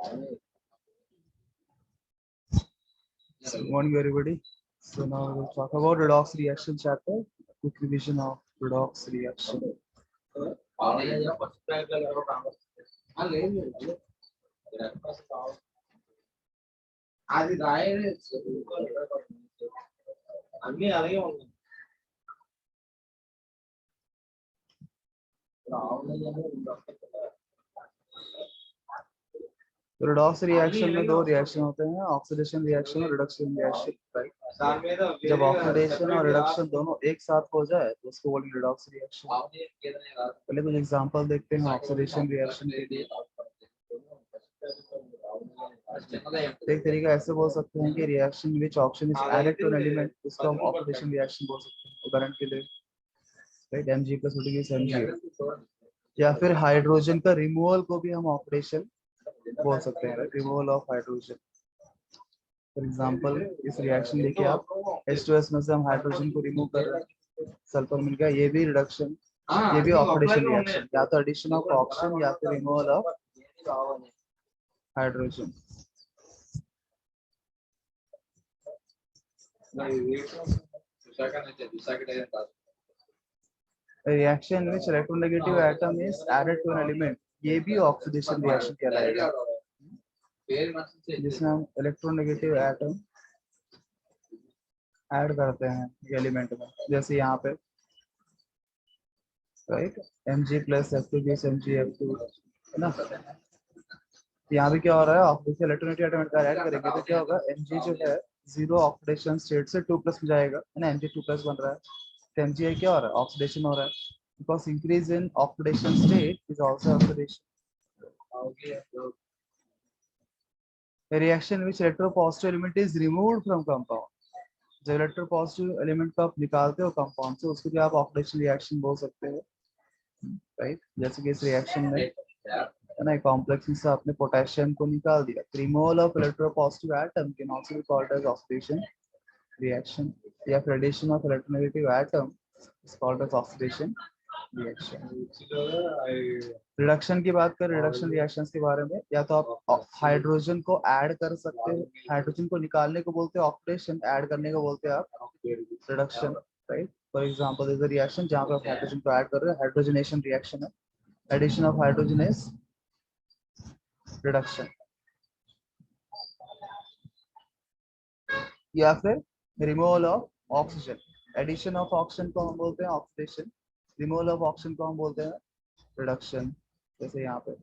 Good morning, everybody. So now we'll talk about redox reaction chapter. Quick revision of redox reaction. Redox reaction में दो reaction होते हैं, oxidation reaction और reduction reaction, right. जब oxidation और reduction दोनों एक साथ हो जाए तो उसको बोलेंगे रिडॉक्स रिएक्शन। पहले कुछ एग्जांपल देखते हैं ऑक्सीडेशन रिएक्शन के लिए। एक तरीका ऐसे बोल सकते हैं कि reaction which oxygen is added to an element, उसको हम ऑक्सीडेशन रिएक्शन बोल सकते हैं। उदाहरण के लिए राइट, Mg प्लस Mg, या फिर हाइड्रोजन का रिमूवल को भी हम ऑक्सीडेशन बोल सकते हैं, removal of hydrogen. For example इस रिएक्शन देखिए आप, H2S में से हम हाइड्रोजन को रिमूव कर रहे हैं, सल्फर मिल गया, ये भी रिडक्शन, ये भी ऑक्सीडेशन रिएक्शन, या तो एडिशन ऑफ ऑक्सीजन या फिर removal of hydrogen. Reaction in which electronegative atom is added to an element, ये भी ऑक्सीडेशन रिएक्शन कहलाएगा, जिसमें हम इलेक्ट्रोनेगेटिव एटम ऐड करते हैं एलिमेंट में, जैसे यहाँ पे right Mg plus F2 MgF2 है ना। यहाँ भी क्या हो रहा है, ऑक्सीडेशन इलेक्ट्रोनेगेटिव एटम ऐड करेंगे तो क्या होगा, Mg जो है जीरो ऑक्सीडेशन स्टेट से 2 प्लस में जाएगा, है ना, Mg2+ बन रहा है। तो Mg क्या हो रहा है, ऑक्सीडेशन हो रहा है, because increase in oxidation state is also oxidation. Reaction which electropositive element is removed from compound, जो इलेक्ट्रोपॉजिटिव एलिमेंट को आप निकालते हो कंपाउंड से, उसको भी आप ऑक्सीडेशन रिएक्शन बोल सकते हो, राइट। जैसे कि इस रिएक्शन में है ना, कॉम्प्लेक्स से आपने पोटेशियम को निकाल दिया, removal of electropositive atom can also be called as oxidation reaction, या फिर addition of electronegative atom is called as oxidation reaction. Reduction की बात करें, रिडक्शन रिएक्शंस के बारे में, या तो आप हाइड्रोजन को ऐड कर सकते हो, हाइड्रोजन को निकालने को बोलते हैं ऑक्सीडेशन, ऐड करने को बोलते हैं आप reduction, right. For example is a reaction जहां पे आप हाइड्रोजन को ऐड कर रहे हो, हाइड्रोजनेशन रिएक्शन है, addition of hydrogen is reduction. या फिर removal of oxygen, addition of oxygen को हम बोलते हैं ऑक्सीडेशन, रिमूवल ऑफ ऑक्सीजन को हम बोलते हैं रिडक्शन। जैसे यहाँ पे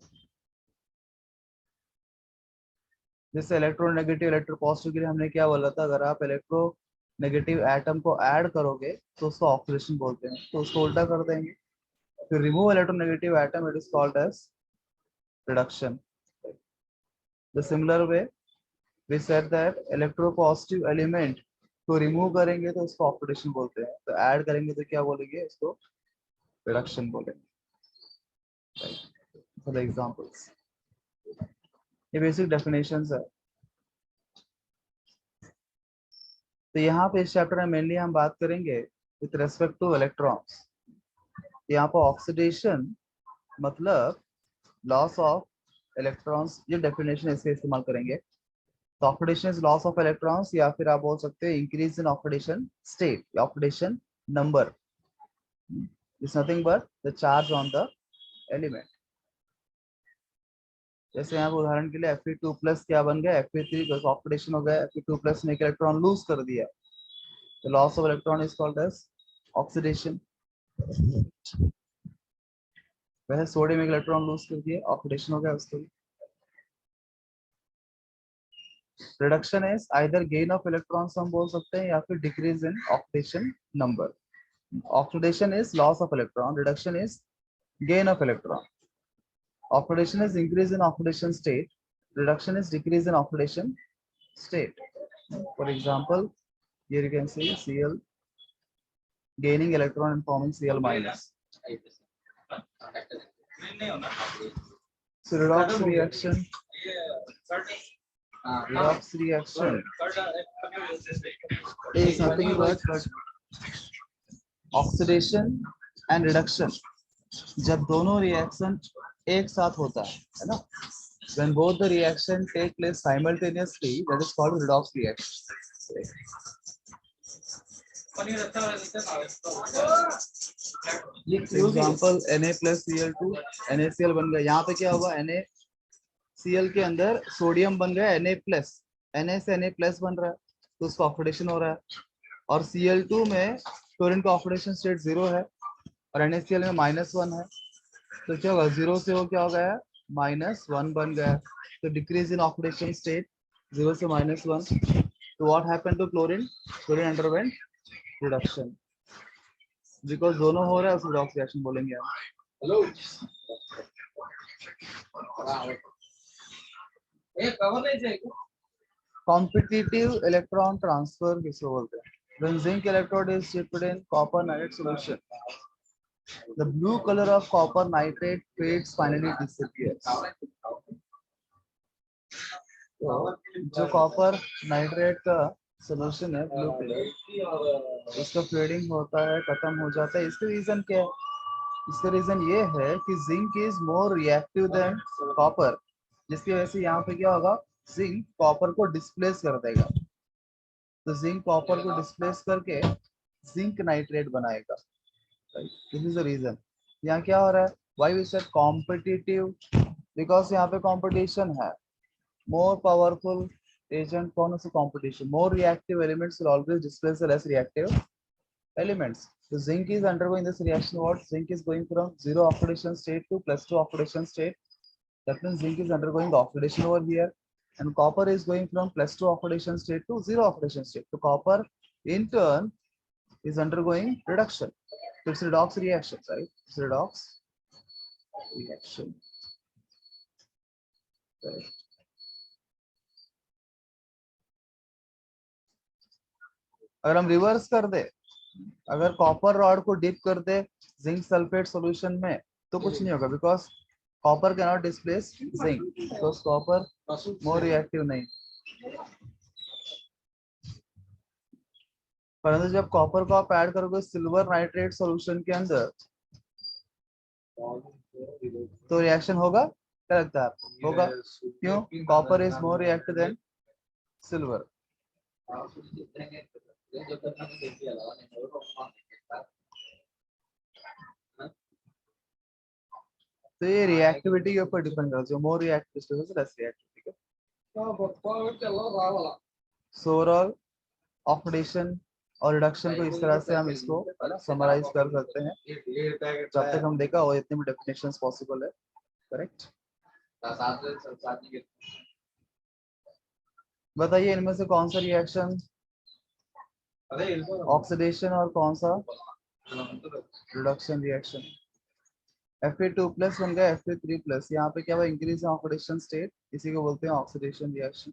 जैसे इलेक्ट्रोनेगेटिव इलेक्ट्रोपॉजिटिव के लिए हमने क्या बोला था, अगर आप इलेक्ट्रोनेगेटिव एटम को ऐड करोगे तो उसको ऑक्सीडेशन बोलते हैं, तो उसको उल्टा कर देंगे, फिर remove electronegative atom, it is called as reduction. The similar way we said that electropositive element को रिमूव करेंगे तो उसको ऑक्सीडेशन बोलते हैं, तो ऐड करेंगे तो क्या बोलेंगे, उसको रिडक्शन बोलेंगे। फॉर एग्जांपल्स, ये बेसिक डेफिनेशंस है। तो यहाँ पे इस चैप्टर में मेनली हम बात करेंगे विथ रेस्पेक्ट टू इलेक्ट्रॉन्स। यहाँ पर ऑक्सीडेशन मतलब लॉस ऑफ इलेक्ट्रॉन्स, ये डेफिनेशन इसके इस्तेमाल करेंगे। तो oxidation is loss of electrons, या फिर आप बोल सकते हैं increase in oxidation state, oxidation number is nothing but the charge on the element. जैसे यहाँ उदाहरण के लिए Fe2+ क्या बन गया, Fe3 ऑक्सीडेशन हो गया, Fe2+ ने एक इलेक्ट्रॉन लूज कर दिया, तो loss of electron is called as oxidation. वैसे सोडियम एक इलेक्ट्रॉन लूज कर दिया, ऑक्सीडेशन हो गया उसको। Reduction is either gain of electrons हम बोल सकते हैं, या फिर decrease in oxidation number. Oxidation is loss of electron, reduction is gain of electron. Oxidation is increase in oxidation state, reduction is decrease in oxidation state. For example, here you can see Cl gaining electron and forming Cl minus. So redox reaction is nothing but oxidation and reduction जब दोनों reaction एक साथ होता है ना, When both the reaction take place simultaneously, that is called redox reaction. Example Na plus Cl2 NaCl बन गया। यहाँ पे क्या हुआ, NaCl के अंदर सोडियम बन गया Na प्लस, Na से Na प्लस बन रहा है तो उसका ऑक्सीडेशन हो रहा है। और Cl2 में क्लोरीन का ऑक्सीडेशन स्टेट 0 है और NaCl में -1 है, तो क्या होगा, 0 से वो क्या हो गया, -1 बन गया। तो डिक्रीज इन ऑक्सीडेशन स्टेट 0 से -1। तो what happened to chlorine, chlorine underwent reduction, because दोनों हो रहा है उसको रिडॉक्स रिएक्शन बोलेंगे हम। हेलो कॉम्पिटिटिव इलेक्ट्रॉन ट्रांसफर किसको बोलते हैं? When zinc electrode is dipped in copper nitrate solution, the blue color of copper nitrate fades, finally disappears. तो जो कॉपर नाइट्रेट का सोल्यूशन है ब्लू कलर, उसका फेडिंग होता है, खत्म हो जाता है। इसका रीजन क्या है? इसका रीजन ये है कि zinc is more reactive than copper, जिसकी वजह से यहाँ पे क्या होगा, जिंक कॉपर को डिस्प्लेस कर देगा। तो जिंक कॉपर को डिस्प्लेस करके जिंक नाइट्रेट बनाएगा। This is the reason. यहाँ क्या हो रहा है, why we said competitive, because यहाँ पे कंपटीशन है। मोर पावरफुल एजेंट कौन से competition, more reactive elements will always displace the less reactive elements. So zinc is undergoing this reaction. What? Zinc is going from 0 oxidation state to +2 oxidation state. That means zinc is undergoing the oxidation over here, and copper is going from +2 oxidation state to 0 oxidation state. So copper in turn is undergoing reduction. So it's redox reaction, right? It's redox reaction. Right. अगर हम reverse कर दे, अगर copper rod को dip कर दे zinc sulphate solution में, तो कुछ नहीं होगा, because copper can not displace zinc, because copper more reactive नहीं। परंतु जब कॉपर को आप ऐड करोगे सिल्वर नाइट्रेट सॉल्यूशन के अंदर, तो रिएक्शन होगा, क्या लगता है आपको? होगा। क्यों? Copper is more reactive than silver. तो ये रिएक्टिविटी के ऊपर डिपेंड करता है, जो मोर रिएक्टिव लेस रिएक्टिव। ठीक है। सो ओवरऑल ऑक्सीडेशन और रिडक्शन को इस तरह से हम इसको समराइज कर सकते हैं। जब तक हम देखा वो इतने भी डेफिनेशंस पॉसिबल है। करेक्ट। बताइए इनमें से कौन सा रिएक्शन ऑक्सीडेशन और कौन सा रिडक्शन रिएक्शन? Fe2 प्लस बन गया Fe3 प्लस, यहाँ पे क्या हुआ, इंक्रीज इन ऑक्सीडेशन स्टेट, इसी को बोलते हैं oxidation reaction.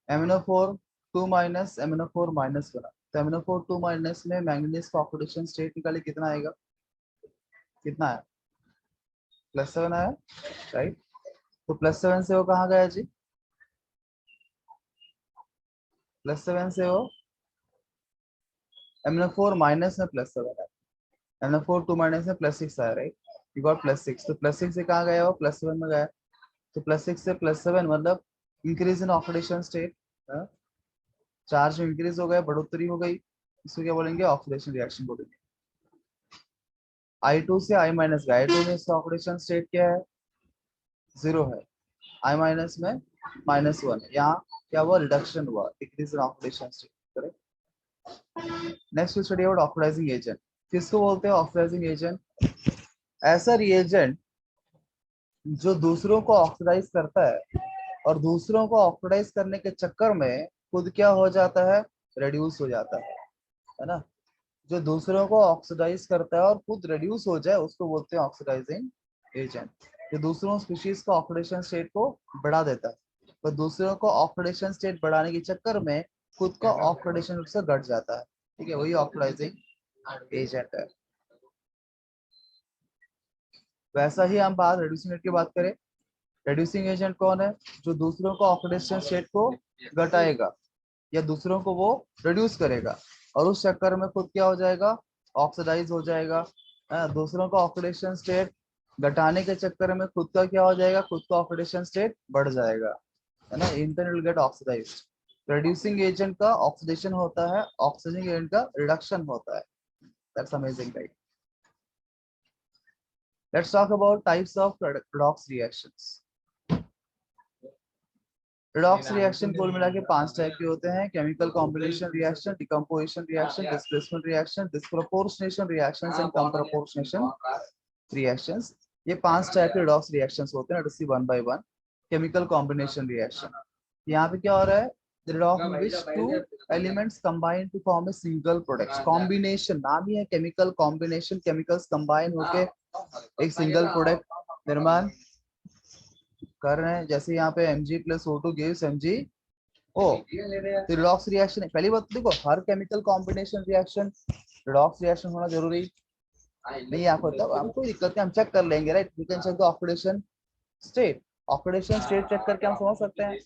MnO4 2 minus MnO4 minus बना, तो MnO4 2 माइनस में मैंगनीज का ऑक्सीडेशन स्टेट निकाले, कितना आएगा, कितना है, +7 आया, राइट। तो +7 से वो कहाँ गया जी, +7 से वो MnO4 माइनस में +7 आया, MnO4 2 माइनस में +6 आया, राइट। यू गॉट +6, तो +6 से कहाँ गया वो, +7 में गया। तो +6 से +7 मतलब increase in oxidation state, charge increase हो गया, बढ़ोतरी हो गई, इसको क्या बोलेंगे, ऑक्सीडेशन रिएक्शन बोलेंगे। I2 से I माइनस गया, I2 में इसका ऑक्सीडेशन स्टेट क्या है, 0 है, I माइनस में -1, यहाँ क्या हुआ, रिडक्शन हुआ, decrease in oxidation state. Correct. Next we study about oxidising agent. किसको बोलते हैं ऑक्सीडाइजिंग एजेंट? ऐसा रिएजेंट जो दूसरों को ऑक्सीडाइज करता है और दूसरों को ऑक्सीडाइज करने के चक्कर में खुद क्या हो जाता है, रेड्यूस हो जाता है ना। जो दूसरों को ऑक्सीडाइज करता है और खुद रेड्यूस हो जाए उसको बोलते हैं ऑक्सीडाइजिंग एजेंट। जो दूसरों स्पीशीज का ऑक्सीडेशन स्टेट को बढ़ा देता है, तो दूसरों को ऑक्सीडेशन स्टेट बढ़ाने के चक्कर में खुद का ऑक्सीडेशन से घट जाता है। ठीक है, वही ऑक्सीडाइजिंग एजेंट है। वैसा ही हम बात रेड्यूसिंग एजेंट की बात करें, रेड्यूसिंग एजेंट कौन है, जो दूसरों को ऑक्सीडेशन स्टेट को घटाएगा या दूसरों को वो रिड्यूस करेगा और उस चक्कर में खुद क्या हो जाएगा, ऑक्सीडाइज हो जाएगा। दूसरों का ऑक्सीडेशन स्टेट घटाने के चक्कर में खुद का क्या हो जाएगा, खुद का ऑक्सीडेशन स्टेट बढ़ जाएगा, है ना, internal will get oxidized. Reducing agent का ऑक्सीडेशन होता है, ऑक्सीजन एजेंट का रिडक्शन होता है। That's amazing, right? Let's talk about types of redox reactions. redox reaction कुल मिला के 5 टाइप के होते हैं: chemical combination reaction, decomposition reaction, displacement reaction, disproportionation reactions and comproportionation reactions. ये 5 टाइप के redox रिएक्शंस होते हैं। Let's see one by one. Chemical combination reaction, यहाँ पे क्या हो रहा है, the redox in which two elements combine to form a single product. Combination नाम ही है केमिकल कॉम्बिनेशन, केमिकल्स कंबाइन होके एक सिंगल प्रोडक्ट निर्माण कर रहे हैं। जैसे यहाँ पे Mg plus O2 gives MgO। तो redox रिएक्शन, पहली बात तो देखो, हर chemical combination reaction redox reaction होना जरूरी नहीं आपको, तब हम कोई दिक्कत नहीं, हम चेक कर लेंगे, right? We can check the oxidation state. Oxidation state check करके हम समझ सकते हैं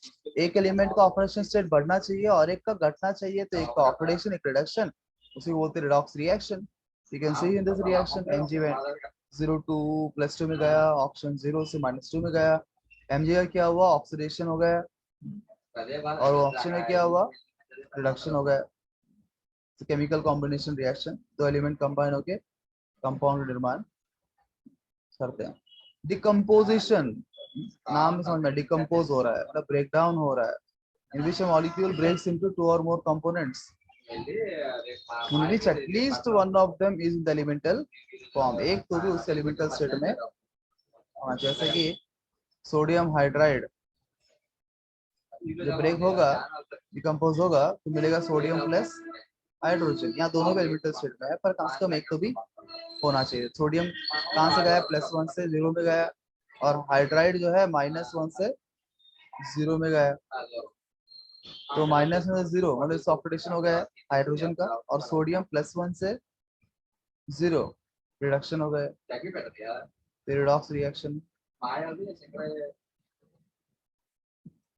एक एलिमेंट का ऑक्सीडेशन स्टेट बढ़ना चाहिए और एक का घटना चाहिए, तो एक का ऑक्सीडेशन, एक रिडक्शन, उसे बोलते हैं redox reaction. You can see in this reaction Mg में 0 to +2 में गया, ऑक्सीजन 0 से -2 में गया, Mg का क्या हुआ, ऑक्सीडेशन हो गया, और ऑक्सीजन में क्या हुआ, रिडक्शन हो गया। तो केमिकल कॉम्बिनेशन रिएक्शन, दो एलिमेंट कंबाइन होके कंपाउंड निर्माण करते हैं। डिकम्पोजिशन, नाम में समझ में, डिकम्पोज हो रहा है, मतलब ब्रेक डाउन हो रहा है, in which a molecule breaks into 2 or more components in which at least one of them is in the elemental form। एक तो भी उस elemental state में होना, जैसे कि सोडियम हाइड्राइड जब ब्रेक होगा, डिकम्पोज होगा, तो मिलेगा सोडियम प्लस हाइड्रोजन। यहाँ दोनों भी एलिमेंटल स्टेट में है, पर कम से कम एक तो भी होना चाहिए। सोडियम कहाँ से गया, +1 से 0 में गया, और हाइड्राइड जो है -1 से 0 में गया, तो माइनस में 0 मतलब इस ऑक्सीडेशन हो गया हाइड्रोजन का, और सोडियम +1 से 0 रिडक्शन हो गया, रिडॉक्स रिएक्शन।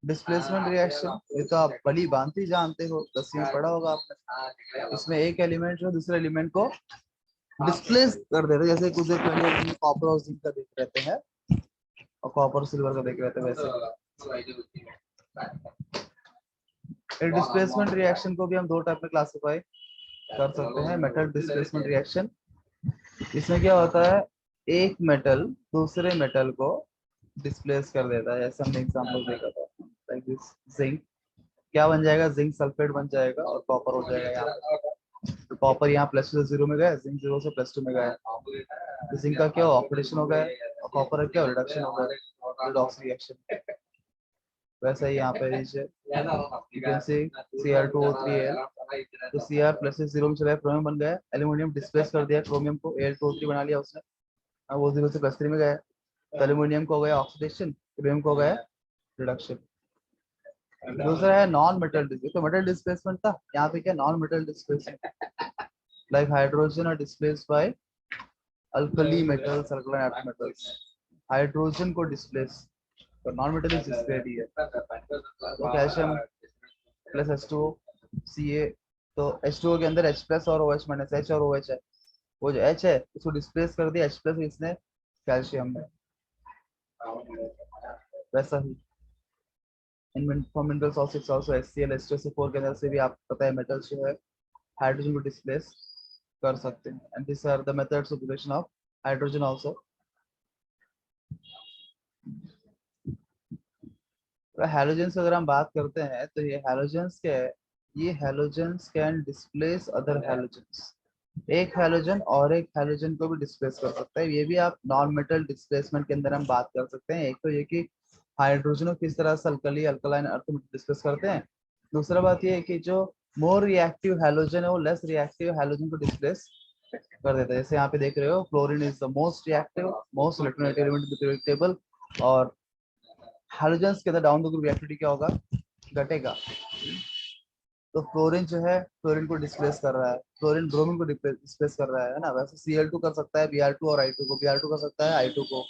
डिस्प्लेसमेंट रिएक्शन, ये तो आप भली भांति जानते हो, 10वीं में पढ़ा होगा आपने। इसमें एक एलिमेंट जो दूसरे एलिमेंट को डिस्प्लेस कर देते हैं, जैसे कुछ देर पहले कॉपर और जिंक का देख रहते हैं, और कॉपर सिल्वर का देख रहे थे, वैसे डिस्प्लेसमेंट रिएक्शन को भी हम 2 टाइप में क्लासिफाई कर सकते हैं। मेटल डिस्प्लेसमेंट रिएक्शन, इसमें क्या होता है, एक मेटल दूसरे मेटल को डिस्प्लेस कर देता है। जैसे हमने एग्जांपल देखा था, लाइक दिस जिंक, क्या बन जाएगा, जिंक सल्फेट बन जाएगा और कॉपर हो जाएगा यहाँ। तो कॉपर यहाँ +2 से 0 में गया, जिंक 0 से +2 में गया, तो जिंक का क्या ऑक्सीडेशन हो गया, और कॉपर का क्या रिडक्शन हो गया, रिडॉक्स रिएक्शन। वैसे ही यहाँ पे नीचे you can see Cr2O3Al, तो Cr प्लस से 0 में चला गया, क्रोमियम बन गया, एल्यूमिनियम डिस्प्लेस कर दिया क्रोमियम को, Al2O3 बना लिया उसने, अब वो 0 से +3 में गया, तो एल्यूमिनियम को हो गया ऑक्सीडेशन, क्रोमियम को हो गया रिडक्शन। दूसरा है नॉन मेटल डिस्प्लेसमेंट, तो मेटल डिस्प्लेसमेंट था, यहाँ पे क्या non metal displacement, like hydrogen are displaced by alkali metals, alkaline metals, hydrogen को डिस्प्लेस, तो non metal is displaced here. तो कैल्शियम प्लस H2O Ca, तो H2O के अंदर H प्लस और OH माइनस, H और OH है, वो जो H है उसको डिस्प्लेस कर दिया H प्लस इसने कैल्शियम में। वैसा ही in minerals also HCl H2SO4 के अंदर से भी आप पता है मेटल्स जो है हाइड्रोजन को डिस्प्लेस कर सकते हैं, and this are the methods of reduction of hydrogen also. Halogens अगर हम बात करते हैं, तो ये हैलोजेंस क्या है, ये halogens can displace other halogens, एक हैलोजन और एक हैलोजन को भी डिस्प्लेस कर सकता है। ये भी आप नॉन मेटल डिस्प्लेसमेंट के अंदर हम बात कर सकते हैं। एक तो ये कि हाइड्रोजन को किस तरह से अल्कली अल्कलाइन अर्थ में डिस्प्लेस करते हैं, दूसरा बात ये है कि जो मोर रिएक्टिव हैलोजन है वो लेस रिएक्टिव हैलोजन को डिस्प्लेस कर देता है। जैसे यहाँ पे देख रहे हो, fluorine is the most reactive, most electronegative element in the periodic table, और हैलोजेंस के अंदर डाउन द ग्रुप रिएक्टिविटी क्या होगा, घटेगा। तो फ्लोरीन जो है फ्लोरीन को डिस्प्लेस कर रहा है, फ्लोरीन ब्रोमीन को डिस्प्लेस कर रहा है ना। वैसे Cl2 कर सकता है Br2 और I2 को, Br2 कर सकता है I2 को।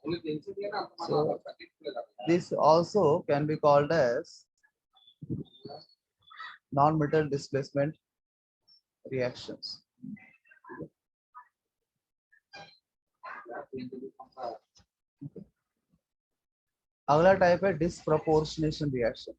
So this also can be called as non-metal displacement reactions. अगला टाइप है डिसप्रपोर्शनेशन रिएक्शन।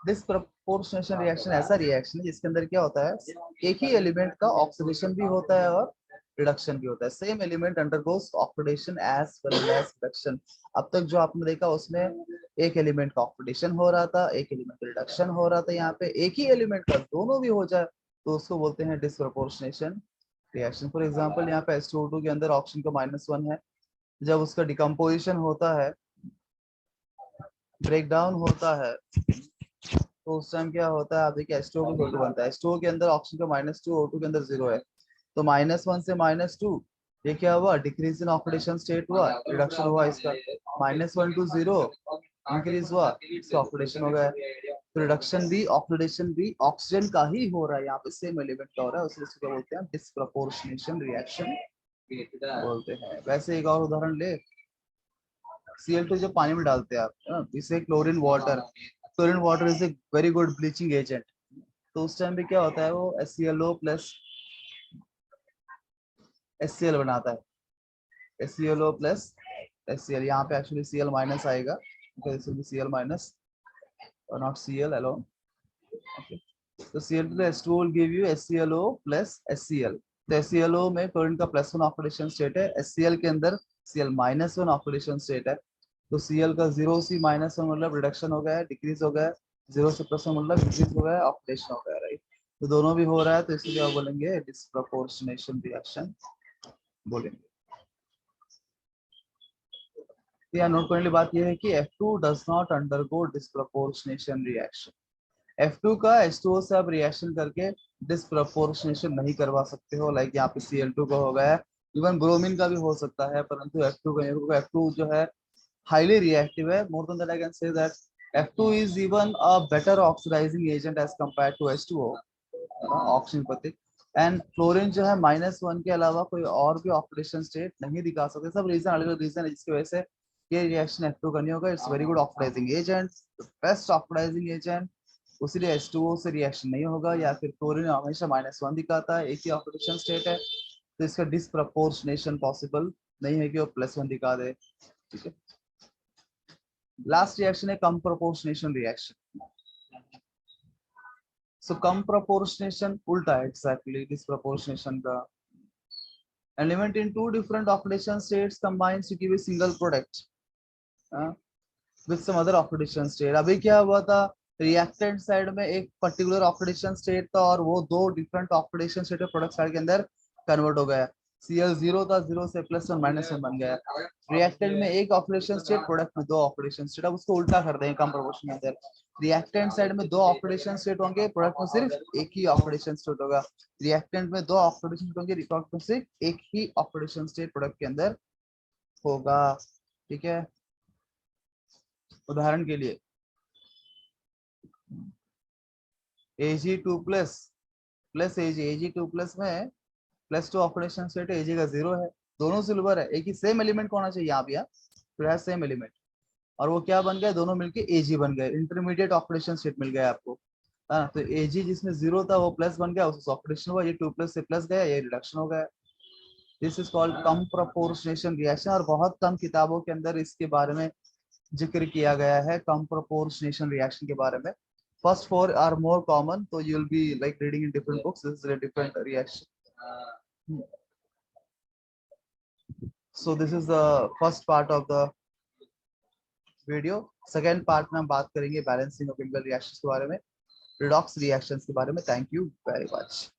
डिसप्रपोर्शनेशन रिएक्शन ऐसा रिएक्शन है जिसके अंदर क्या होता है, एक ही एलिमेंट का ऑक्सीडेशन भी होता है और रिडक्शन भी होता है। Same element undergoes oxidation as well as reduction. अब तक जो आपने देखा उसमें एक एलिमेंट का ऑक्सीडेशन हो रहा था, एक एलिमेंट का रिडक्शन हो रहा था। यहाँ पे एक ही एलिमेंट का दोनों भी हो जाए तो उसको बोलते हैं डिसप्रपोर्शनेशन रिएक्शन। फॉर एग्जांपल यहाँ पे H2O2 के अंदर ऑक्सीजन का -1 है, जब उसका डिकम्पोजिशन होता है, ब्रेक डाउन होता है, तो उस टाइम क्या होता है, आप देखिए H2O2 बनता है। H2O के अंदर ऑक्सीजन का -2, O2 के अंदर 0 है, तो -1 से -2 ये क्या हुआ, डिक्रीज इन ऑक्सीडेशन स्टेट हुआ, रिडक्शन हुआ इसका। -1 to 0 इंक्रीज हुआ, इसका ऑक्सीडेशन हो गया। तो रिडक्शन भी ऑक्सीडेशन भी ऑक्सीजन का ही हो रहा है, यहाँ पे सेम एलिमेंट का हो रहा है, उसे क्या बोलते हैं, डिसप्रपोर्शनेशन रिएक्शन बोलते हैं। वैसे एक और उदाहरण ले, Cl2 जो पानी में डालते हैं आप, इसे chlorine water, chlorine water is a very good bleaching agent. तो उस टाइम पे क्या होता है, वो HClO प्लस HCl बनाता है, HClO प्लस HCl। यहाँ पे एक्चुअली Cl माइनस आएगा, Cl माइनस और नॉट Cl alone. Okay. तो Cl plus H2O will give you HClO plus HCl. तो HClO में क्लोरीन का +1 ऑक्सीडेशन स्टेट है, HCl के अंदर Cl -1 ऑक्सीडेशन स्टेट है। तो Cl का 0 से -1 मतलब रिडक्शन हो गया है, डिक्रीज हो गया है, 0 से +1 मतलब इंक्रीज हो गया है, ऑक्सीडेशन हो गया है, राइट। तो दोनों भी हो रहा है, तो इसलिए आप बोलेंगे डिसप्रपोर्शनेशन रिएक्शन बोलेंगे। यहाँ नोट करने वाली बात यह है कि F2 does not undergo disproportionation reaction. F2 का H2O से आप रिएक्शन करके डिसप्रपोर्शनेशन नहीं करवा सकते हो, लाइक यहाँ पे Cl2 का हो गया है, इवन ब्रोमीन का भी हो सकता है, परंतु F2 का नहीं होगा। F2 जो है हाईली रिएक्टिव है, more than that I can say that F2 is even a better oxidising agent as compared to H2O, oxygen प्रति। एंड क्लोरीन जो है -1 के अलावा कोई और भी ऑक्सीडेशन स्टेट नहीं दिखा सकते। सब रीजन अलग अलग रीजन है जिसकी वजह से ये रिएक्शन F2 का नहीं होगा। It's very good oxidizing agent, best oxidizing agent, उसीलिए H2O से रिएक्शन नहीं होगा। या फिर क्लोरीन हमेशा -1 दिखाता है, एक ही ऑक्सीडेशन स्टेट है, तो इसका डिसप्रपोर्शनेशन पॉसिबल नहीं है कि वो +1 दिखा दे, ठीक है। लास्ट रिएक्शन है comproportionation reaction. So comproportionation उल्टा है एक्जैक्टली डिसप्रपोर्शनेशन का। Element in two different oxidation states combines to give a single product with some other oxidation state. अभी क्या हुआ था, रिएक्टेंट साइड में एक पर्टिकुलर ऑक्सीडेशन स्टेट था और वो दो different oxidation state product side के अंदर कन्वर्ट हो गया। Cl 0 था, 0 से +1 -1 बन गया। रिएक्टेंट में एक ऑक्सीडेशन स्टेट, प्रोडक्ट में दो ऑक्सीडेशन स्टेट। अब उसको उल्टा कर देंगे कम प्रोपोर्शन के अंदर, रिएक्टेंट साइड में दो ऑक्सीडेशन स्टेट होंगे, प्रोडक्ट में सिर्फ एक ही ऑक्सीडेशन स्टेट होगा। रिएक्टेंट में दो ऑक्सीडेशन होंगे, प्रोडक्ट में सिर्फ एक ही ऑक्सीडेशन स्टेट प्रोडक्ट के अंदर होगा, ठीक है। उदाहरण के लिए Ag2 प्लस Ag2 में +2 ऑक्सीडेशन स्टेट है, Ag का 0 है, दोनों सिल्वर है, एक ही सेम एलिमेंट होना चाहिए यहाँ पे, तो है सेम एलिमेंट, और वो क्या बन गया, दोनों मिलके Ag बन गए, इंटरमीडिएट ऑक्सीडेशन स्टेट मिल गया आपको। हाँ, तो Ag जिसमें 0 था वो प्लस बन गया, उससे ऑक्सीडेशन हुआ, ये 2+ से प्लस गया, ये रिडक्शन हो गया। This is called come proportionation reaction, और बहुत कम किताबों के अंदर इसके बारे में जिक्र किया गया है, कम प्रोपोर्शनेशन रिएक्शन के बारे में। First four are more common, so you'll be like reading in different books. This is a different reaction. So this is the first part of the video. Second part में हम बात करेंगे balancing of chemical reactions के बारे में, redox reactions के बारे में। Thank you very much.